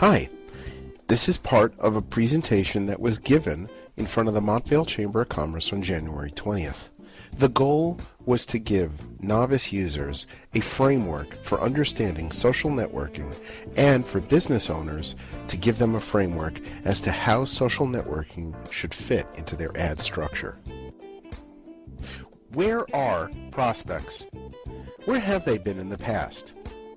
Hi, this is part of a presentation that was given in front of the Montvale Chamber of Commerce on January 20th. The goal was to give novice users a framework for understanding social networking and for business owners to give them a framework as to how social networking should fit into their ad structure. Where are prospects? Where have they been in the past?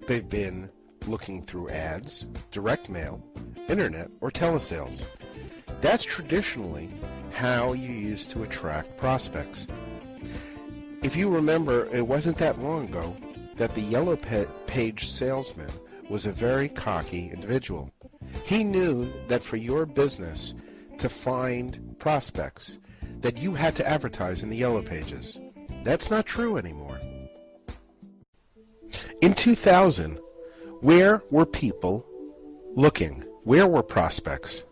They've been looking through ads, direct mail, internet, or telesales. That's traditionally how you used to attract prospects. If you remember, it wasn't that long ago that the Yellow Page salesman was a very cocky individual. He knew that for your business to find prospects, that you had to advertise in the Yellow Pages. That's not true anymore. In 2000, where were people looking? Where were prospects?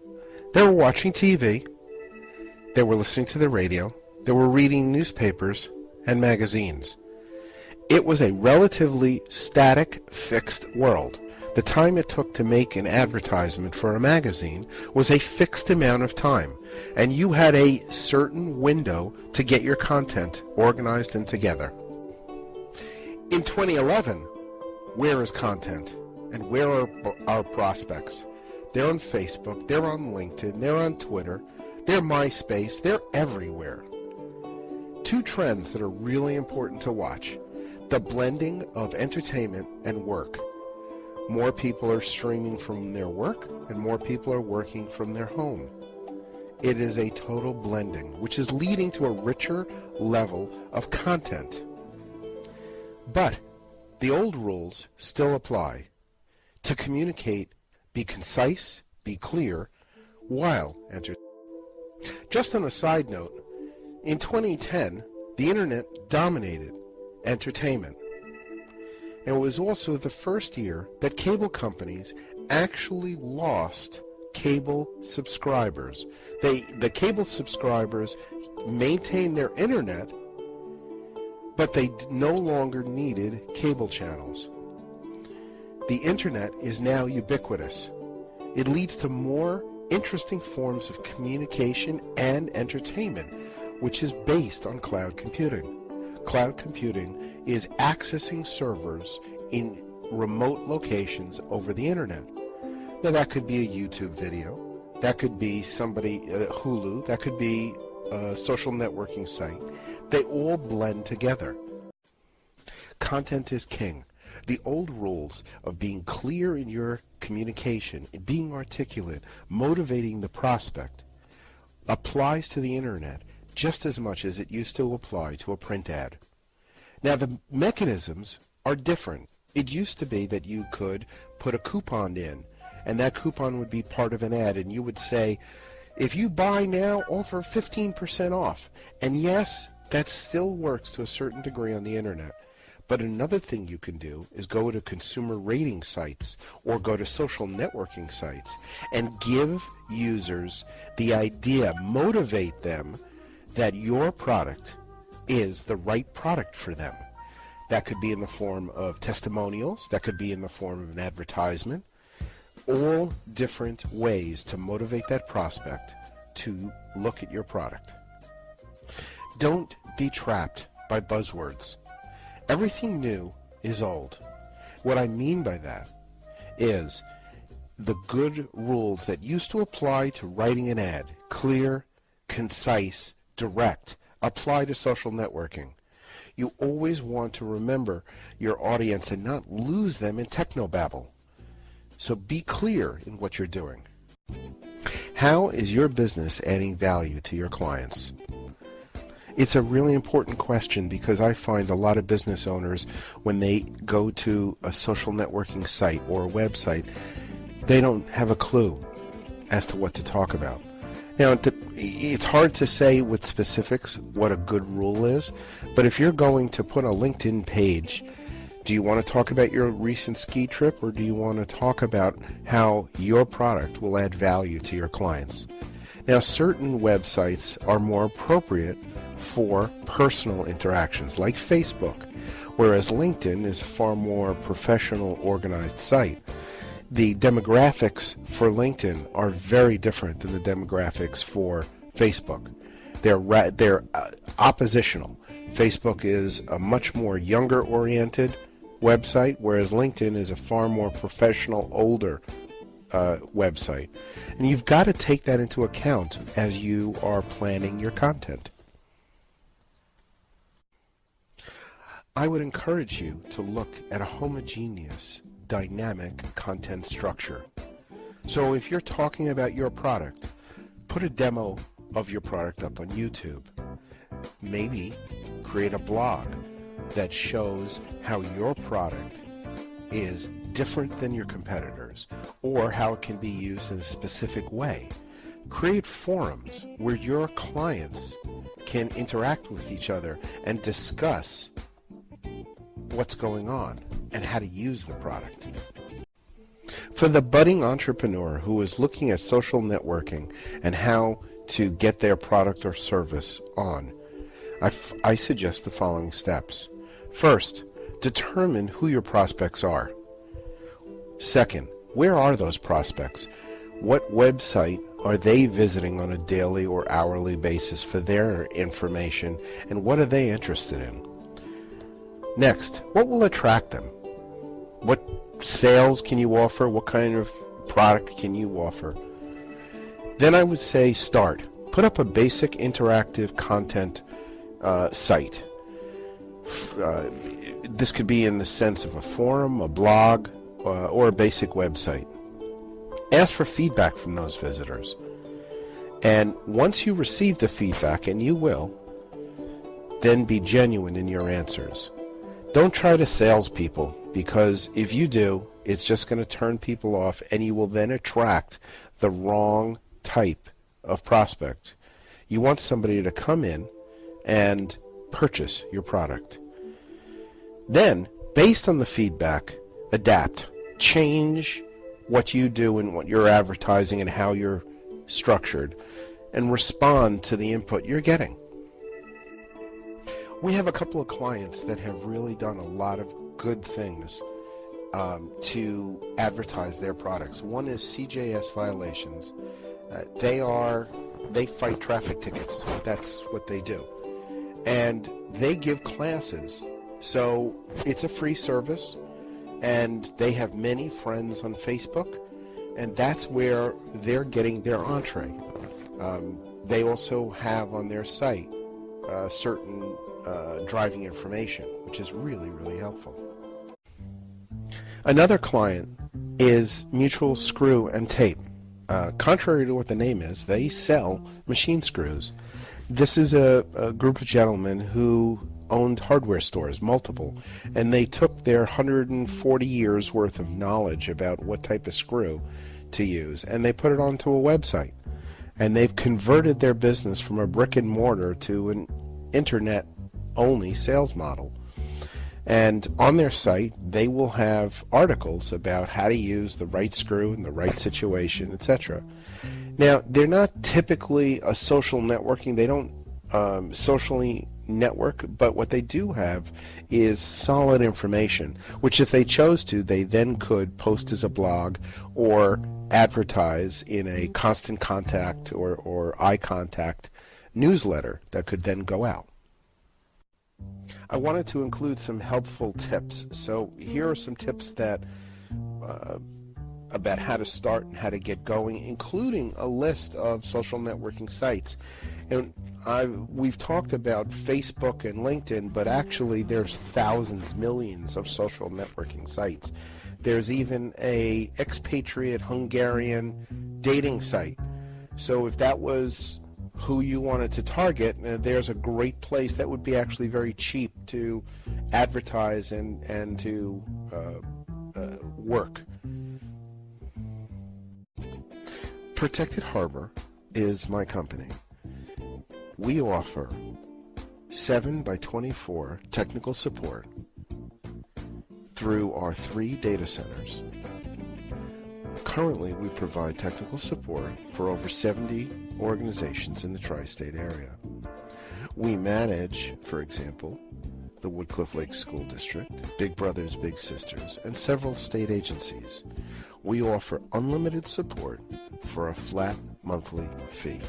They were watching TV, they were listening to the radio, they were reading newspapers and magazines. It was a relatively static, fixed world. The time it took to make an advertisement for a magazine was a fixed amount of time, and you had a certain window to get your content organized and together. In 2011, where is content? And where are our prospects? They're on Facebook, they're on LinkedIn, they're on Twitter, they're MySpace, they're everywhere. Two trends that are really important to watch: the blending of entertainment and work. More people are streaming from their work, and more people are working from their home. It is a total blending, which is leading to a richer level of content. But the old rules still apply. To communicate, be concise, be clear, while entertaining. Just on a side note, in 2010, the internet dominated entertainment. And it was also the first year that cable companies actually lost cable subscribers. The cable subscribers maintained their internet, but they no longer needed cable channels. The internet is now ubiquitous. It leads to more interesting forms of communication and entertainment, which is based on cloud computing. Cloud computing is accessing servers in remote locations over the internet. Now that could be a YouTube video, that could be Hulu, that could be a social networking site. They all blend together. Content is king. The old rules of being clear in your communication, being articulate, motivating the prospect, applies to the internet just as much as it used to apply to a print ad. Now the mechanisms are different. It used to be that you could put a coupon in, and that coupon would be part of an ad, and you would say, if you buy now, offer 15% off. And yes, that still works to a certain degree on the internet. But another thing you can do is go to consumer rating sites or go to social networking sites and give users the idea, motivate them that your product is the right product for them. That could be in the form of testimonials, that could be in the form of an advertisement, all different ways to motivate that prospect to look at your product. Don't be trapped by buzzwords. Everything new is old. What I mean by that is the good rules that used to apply to writing an ad, clear, concise, direct, apply to social networking. You always want to remember your audience and not lose them in technobabble. So be clear in what you're doing. How is your business adding value to your clients? It's a really important question because I find a lot of business owners, when they go to a social networking site or a website, they don't have a clue as to what to talk about. Now, it's hard to say with specifics what a good rule is, but if you're going to put a LinkedIn page, do you want to talk about your recent ski trip, or do you want to talk about how your product will add value to your clients? Now, certain websites are more appropriate for personal interactions, like Facebook, whereas LinkedIn is a far more professional, organized site. the demographics for LinkedIn are very different than the demographics for Facebook. They're oppositional. Facebook is a much more younger-oriented website, whereas LinkedIn is a far more professional, older website. And you've got to take that into account as you are planning your content. I would encourage you to look at a homogeneous, dynamic content structure. So if you're talking about your product, put a demo of your product up on YouTube. Maybe create a blog that shows how your product is different than your competitors, or how it can be used in a specific way. Create forums where your clients can interact with each other and discuss what's going on and how to use the product. For the budding entrepreneur who is looking at social networking and how to get their product or service on, I suggest the following steps. First, determine who your prospects are. Second, where are those prospects? What website are they visiting on a daily or hourly basis for their information, and what are they interested in? Next, what will attract them? What sales can you offer? What kind of product can you offer? Then I would say start. Put up a basic interactive content site. This could be in the sense of a forum, a blog, or a basic website. Ask for feedback from those visitors. And once you receive the feedback, and you will, then be genuine in your answers. Don't try to sales people, because if you do, it's just going to turn people off, and you will then attract the wrong type of prospect. You want somebody to come in and purchase your product. Then, based on the feedback, adapt. Change what you do and what you're advertising and how you're structured, and respond to the input you're getting. We have a couple of clients that have really done a lot of good things to advertise their products. One is CJS Violations. They fight traffic tickets. That's what they do. And they give classes. So it's a free service, and they have many friends on Facebook, and that's where they're getting their entree. They also have on their site certain driving information, which is really, really helpful. Another client is Mutual Screw and Tape. Contrary to what the name is, they sell machine screws. This is a group of gentlemen who owned hardware stores, multiple, and they took their 140 years worth of knowledge about what type of screw to use, and they put it onto a website. And they've converted their business from a brick and mortar to an internet-only sales model. And on their site, they will have articles about how to use the right screw in the right situation, etc. Now, they're not typically a social networking. They don't socially network, but what they do have is solid information, which if they chose to, they then could post as a blog or advertise in a constant contact or eye contact newsletter that could then go out. I wanted to include some helpful tips. So here are some tips that about how to start and how to get going, including a list of social networking sites. And we've talked about Facebook and LinkedIn, but actually there's thousands, millions of social networking sites. There's even a expatriate Hungarian dating site. So if that was who you wanted to target, there's a great place that would be actually very cheap to advertise and to work. Protected Harbor is my company. We offer 7x24 technical support through our 3 data centers. Currently, we provide technical support for over 70 organizations in the tri-state area. We manage, for example, the Woodcliff Lake School District, Big Brothers Big Sisters, and several state agencies. We offer unlimited support for a flat monthly fee.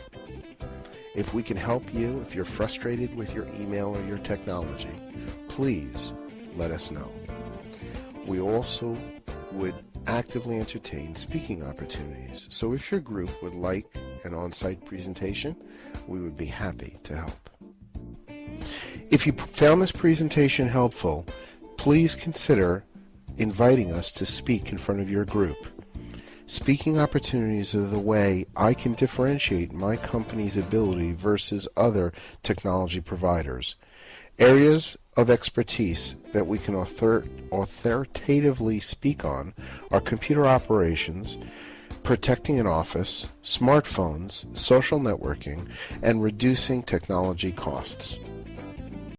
If we can help you, if you're frustrated with your email or your technology, please let us know. We also would actively entertain speaking opportunities. So if your group would like an on-site presentation, we would be happy to help. If you found this presentation helpful, please consider inviting us to speak in front of your group. Speaking opportunities are the way I can differentiate my company's ability versus other technology providers. Areas of expertise that we can authoritatively speak on are computer operations, protecting an office, smartphones, social networking, and reducing technology costs.